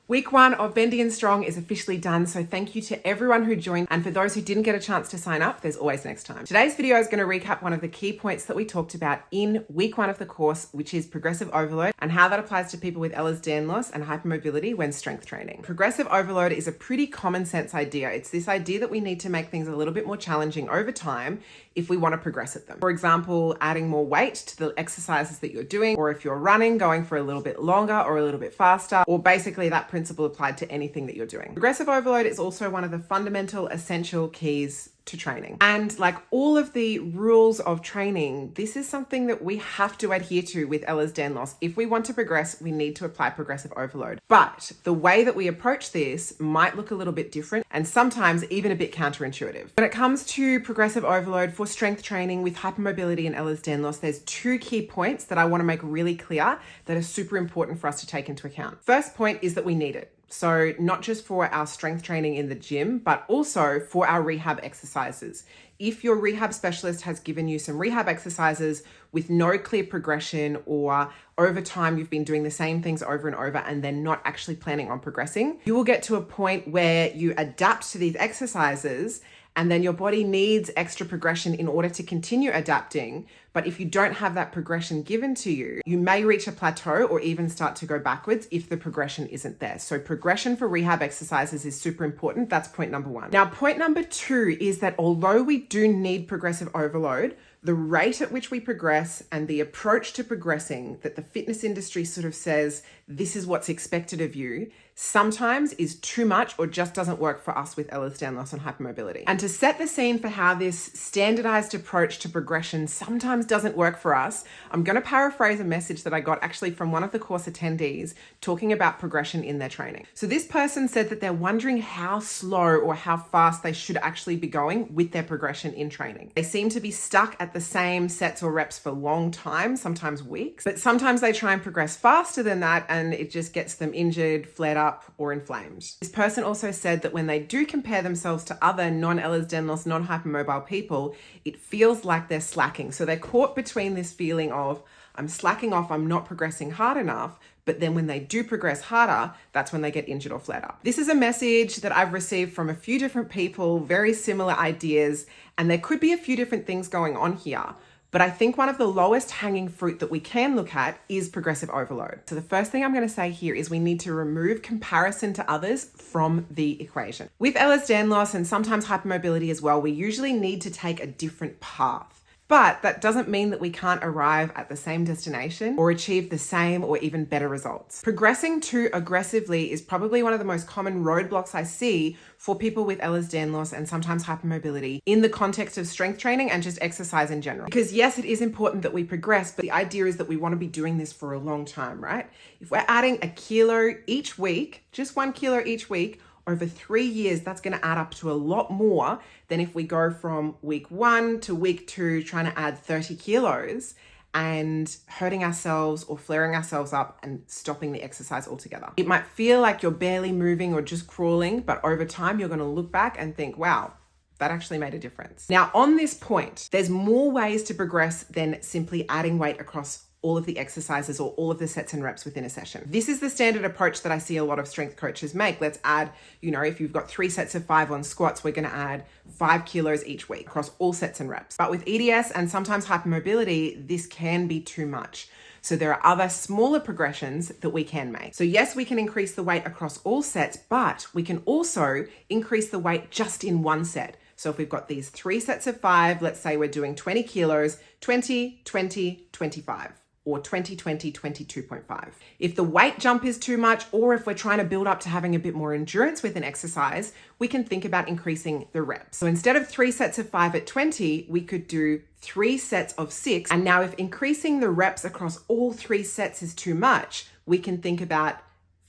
Week 1 of Bendy and Strong is officially done, so thank you to everyone who joined, and for those who didn't get a chance to sign up, there's always next time. Today's video is going to recap one of the key points that we talked about in week 1 of the course, which is progressive overload and how that applies to people with Ehlers-Danlos and hypermobility when strength training. Progressive overload is a pretty common sense idea. It's this idea that we need to make things a little bit more challenging over time if we want to progress at them. For example, adding more weight to the exercises that you're doing, or if you're running, going for a little bit longer or a little bit faster, or basically that principle applied to anything that you're doing. Progressive overload is also one of the fundamental essential keys to training. And like all of the rules of training, this is something that we have to adhere to with Ehlers-Danlos. If we want to progress, we need to apply progressive overload. But the way that we approach this might look a little bit different and sometimes even a bit counterintuitive. When it comes to progressive overload for strength training with hypermobility and Ehlers-Danlos, there's two key points that I want to make really clear that are super important for us to take into account. First point is that we need it. So not just for our strength training in the gym, but also for our rehab exercises. If your rehab specialist has given you some rehab exercises with no clear progression, or over time you've been doing the same things over and over and they're not actually planning on progressing, you will get to a point where you adapt to these exercises and then your body needs extra progression in order to continue adapting. But if you don't have that progression given to you, you may reach a plateau or even start to go backwards if the progression isn't there. So progression for rehab exercises is super important. That's point number 1. Now, point number 2 is that although we do need progressive overload, the rate at which we progress and the approach to progressing that the fitness industry sort of says, this is what's expected of you, sometimes is too much or just doesn't work for us with Ehlers-Danlos and hypermobility. And to set the scene for how this standardized approach to progression sometimes doesn't work for us, I'm going to paraphrase a message that I got actually from one of the course attendees talking about progression in their training. So this person said that they're wondering how slow or how fast they should actually be going with their progression in training. They seem to be stuck at the same sets or reps for a long time, sometimes weeks, but sometimes they try and progress faster than that and it just gets them injured, flared up, or inflamed. This person also said that when they do compare themselves to other non-Ehlers-Danlos, non-hypermobile people, it feels like they're slacking. So they're caught between this feeling of, I'm slacking off, I'm not progressing hard enough, but then when they do progress harder, that's when they get injured or flared up. This is a message that I've received from a few different people, very similar ideas, and there could be a few different things going on here. But I think one of the lowest hanging fruit that we can look at is progressive overload. So the first thing I'm going to say here is we need to remove comparison to others from the equation. With Ehlers-Danlos and sometimes hypermobility as well, we usually need to take a different path. But that doesn't mean that we can't arrive at the same destination or achieve the same or even better results. Progressing too aggressively is probably one of the most common roadblocks I see for people with Ehlers-Danlos and sometimes hypermobility in the context of strength training and just exercise in general. Because yes, it is important that we progress, but the idea is that we want to be doing this for a long time, right? If we're adding a kilo each week, just 1 kilo each week, over 3 years, that's going to add up to a lot more than if we go from week 1 to week 2 trying to add 30 kilos and hurting ourselves or flaring ourselves up and stopping the exercise altogether. It might feel like you're barely moving or just crawling, but over time, you're going to look back and think, wow, that actually made a difference. Now, on this point, there's more ways to progress than simply adding weight across all of the exercises or all of the sets and reps within a session. This is the standard approach that I see a lot of strength coaches make. Let's add, if you've got 3 sets of 5 on squats, we're going to add 5 kilos each week across all sets and reps. But with EDS and sometimes hypermobility, this can be too much. So there are other smaller progressions that we can make. So yes, we can increase the weight across all sets, but we can also increase the weight just in one set. So if we've got these 3 sets of 5, let's say we're doing 20 kilos, 20, 20, 25. Or 20, 20, 22.5. If the weight jump is too much, or if we're trying to build up to having a bit more endurance with an exercise, we can think about increasing the reps. So instead of 3 sets of 5 at 20, we could do 3 sets of 6. And now if increasing the reps across all 3 sets is too much, we can think about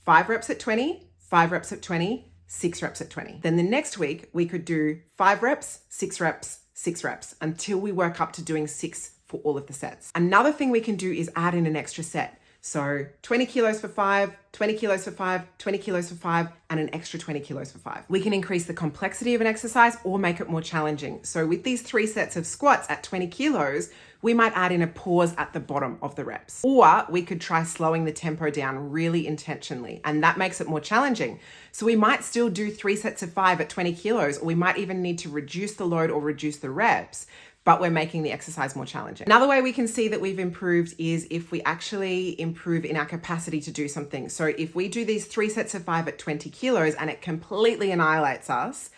5 reps at 20, 5 reps at 20, 6 reps at 20. Then the next week, we could do 5 reps, 6 reps, 6 reps, until we work up to doing 6 for all of the sets. Another thing we can do is add in an extra set. So 20 kilos for 5, 20 kilos for 5, 20 kilos for 5, and an extra 20 kilos for 5. We can increase the complexity of an exercise or make it more challenging. So with these 3 sets of squats at 20 kilos, we might add in a pause at the bottom of the reps. Or we could try slowing the tempo down really intentionally, and that makes it more challenging. So we might still do 3 sets of 5 at 20 kilos, or we might even need to reduce the load or reduce the reps, but we're making the exercise more challenging. Another way we can see that we've improved is if we actually improve in our capacity to do something. So if we do these 3 sets of 5 at 20 kilos and it completely annihilates us,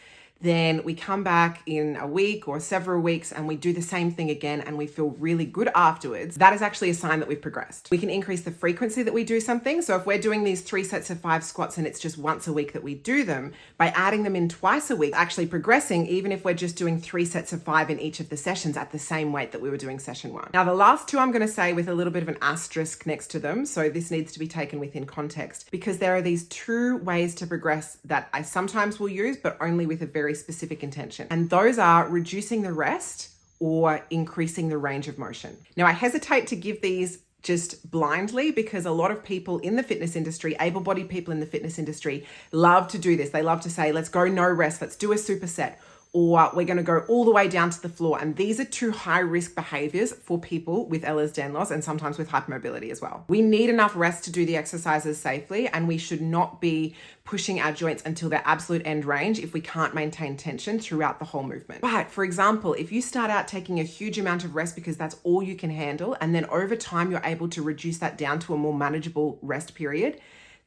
then we come back in a week or several weeks and we do the same thing again and we feel really good afterwards. That is actually a sign that we've progressed. We can increase the frequency that we do something. So if we're doing these 3 sets of 5 squats and it's just once a week that we do them, by adding them in twice a week, actually progressing, even if we're just doing 3 sets of 5 in each of the sessions at the same weight that we were doing session 1. Now, the last 2 I'm going to say with a little bit of an asterisk next to them. So this needs to be taken within context because there are these 2 ways to progress that I sometimes will use, but only with a very specific intention. And those are reducing the rest or increasing the range of motion. Now, I hesitate to give these just blindly because a lot of people in the fitness industry, able-bodied people in the fitness industry, love to do this. They love to say, let's go no rest, let's do a superset, or we're going to go all the way down to the floor. And these are 2 high-risk behaviors for people with Ehlers-Danlos and sometimes with hypermobility as well. We need enough rest to do the exercises safely, and we should not be pushing our joints until their absolute end range if we can't maintain tension throughout the whole movement. But for example, if you start out taking a huge amount of rest because that's all you can handle, and then over time you're able to reduce that down to a more manageable rest period,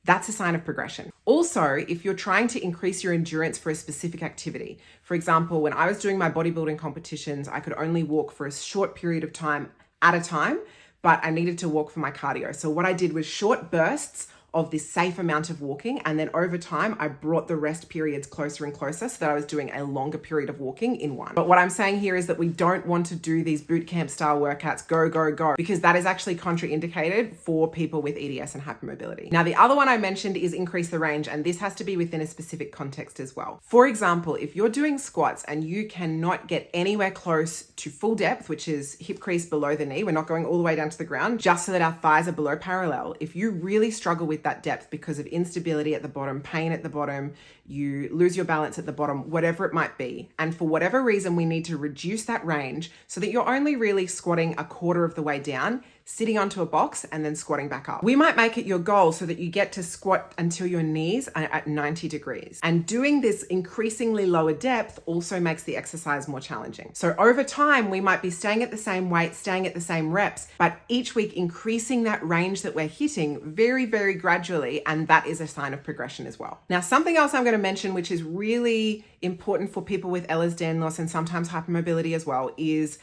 that's a sign of progression. Also, if you're trying to increase your endurance for a specific activity, for example, when I was doing my bodybuilding competitions, I could only walk for a short period of time at a time, but I needed to walk for my cardio. So what I did was short bursts of this safe amount of walking. And then over time, I brought the rest periods closer and closer so that I was doing a longer period of walking in one. But what I'm saying here is that we don't want to do these boot camp style workouts, go, go, go, because that is actually contraindicated for people with EDS and hypermobility. Now, the other one I mentioned is increase the range, and this has to be within a specific context as well. For example, if you're doing squats and you cannot get anywhere close to full depth, which is hip crease below the knee, we're not going all the way down to the ground, just so that our thighs are below parallel. If you really struggle with that depth because of instability at the bottom, pain at the bottom, you lose your balance at the bottom, whatever it might be, and for whatever reason we need to reduce that range so that you're only really squatting a quarter of the way down, sitting onto a box and then squatting back up. We might make it your goal so that you get to squat until your knees are at 90 degrees. And doing this increasingly lower depth also makes the exercise more challenging. So over time, we might be staying at the same weight, staying at the same reps, but each week increasing that range that we're hitting very, very gradually. And that is a sign of progression as well. Now, something else I'm going to mention, which is really important for people with Ehlers-Danlos and sometimes hypermobility as well, is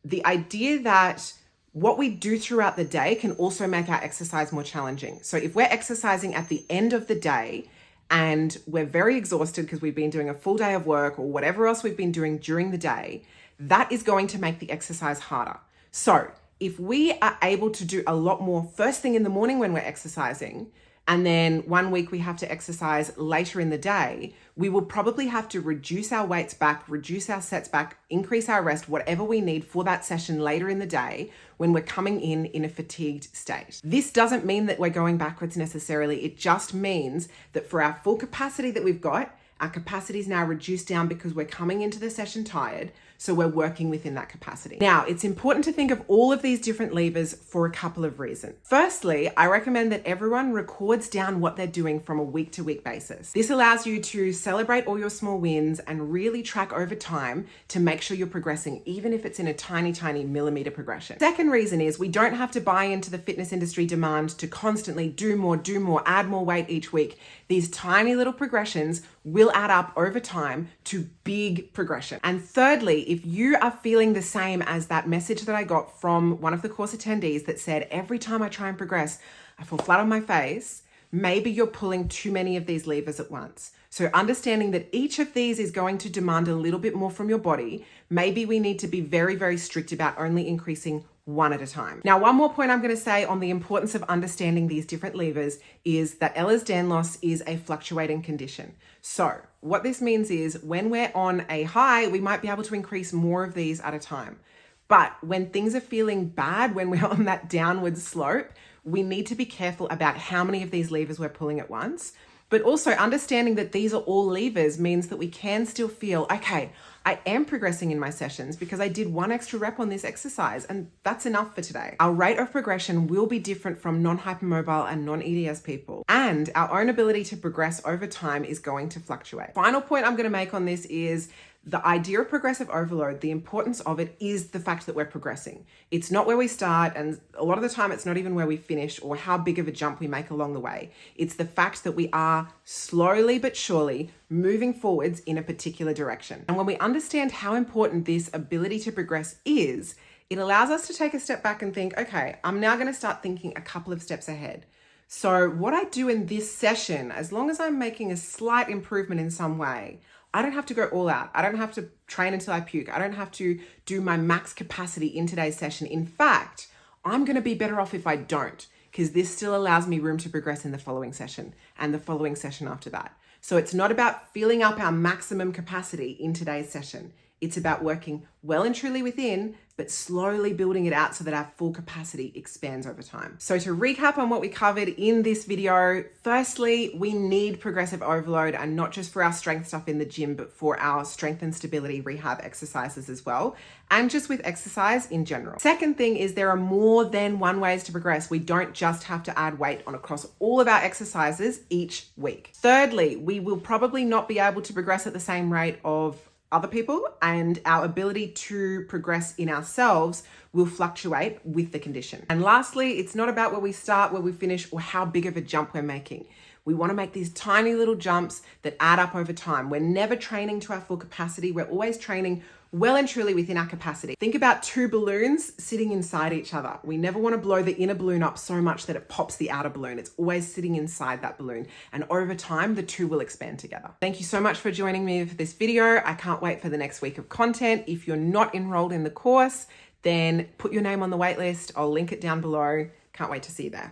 the idea that what we do throughout the day can also make our exercise more challenging. So if we're exercising at the end of the day and we're very exhausted because we've been doing a full day of work or whatever else we've been doing during the day, that is going to make the exercise harder. So if we are able to do a lot more first thing in the morning when we're exercising, and then one week we have to exercise later in the day, we will probably have to reduce our weights back, reduce our sets back, increase our rest, whatever we need for that session later in the day when we're coming in a fatigued state. This doesn't mean that we're going backwards necessarily. It just means that for our full capacity that we've got, our capacity is now reduced down because we're coming into the session tired, so we're working within that capacity. Now, it's important to think of all of these different levers for a couple of reasons. Firstly, I recommend that everyone records down what they're doing from a week-to-week basis. This allows you to celebrate all your small wins and really track over time to make sure you're progressing, even if it's in a tiny, tiny millimeter progression. Second reason is we don't have to buy into the fitness industry demand to constantly do more, add more weight each week. These tiny little progressions will add up over time to big progression. And thirdly, if you are feeling the same as that message that I got from one of the course attendees that said, every time I try and progress, I fall flat on my face, maybe you're pulling too many of these levers at once. So understanding that each of these is going to demand a little bit more from your body, maybe we need to be very, very strict about only increasing one at a time. Now, one more point I'm going to say on the importance of understanding these different levers is that Ehlers-Danlos is a fluctuating condition. So what this means is when we're on a high, we might be able to increase more of these at a time. But when things are feeling bad, when we're on that downward slope, we need to be careful about how many of these levers we're pulling at once. But also understanding that these are all levers means that we can still feel, okay, I am progressing in my sessions because I did one extra rep on this exercise and that's enough for today. Our rate of progression will be different from non-hypermobile and non-EDS people, and our own ability to progress over time is going to fluctuate. Final point I'm going to make on this is the idea of progressive overload, the importance of it is the fact that we're progressing. It's not where we start, and a lot of the time it's not even where we finish or how big of a jump we make along the way. It's the fact that we are slowly but surely moving forwards in a particular direction. And when we understand how important this ability to progress is, it allows us to take a step back and think, okay, I'm now going to start thinking a couple of steps ahead. So what I do in this session, as long as I'm making a slight improvement in some way, I don't have to go all out. I don't have to train until I puke. I don't have to do my max capacity in today's session. In fact, I'm going to be better off if I don't, because this still allows me room to progress in the following session and the following session after that. So it's not about filling up our maximum capacity in today's session. It's about working well and truly within, but slowly building it out so that our full capacity expands over time. So to recap on what we covered in this video, firstly, we need progressive overload, and not just for our strength stuff in the gym, but for our strength and stability rehab exercises as well, and just with exercise in general. Second thing is there are more than one ways to progress. We don't just have to add weight on across all of our exercises each week. Thirdly, we will probably not be able to progress at the same rate of other people, and our ability to progress in ourselves will fluctuate with the condition. And lastly, it's not about where we start, where we finish, or how big of a jump we're making. We want to make these tiny little jumps that add up over time. We're never training to our full capacity. We're always training well and truly within our capacity. Think about two balloons sitting inside each other. We never want to blow the inner balloon up so much that it pops the outer balloon. It's always sitting inside that balloon. And over time, the two will expand together. Thank you so much for joining me for this video. I can't wait for the next week of content. If you're not enrolled in the course, then put your name on the wait list. I'll link it down below. Can't wait to see you there.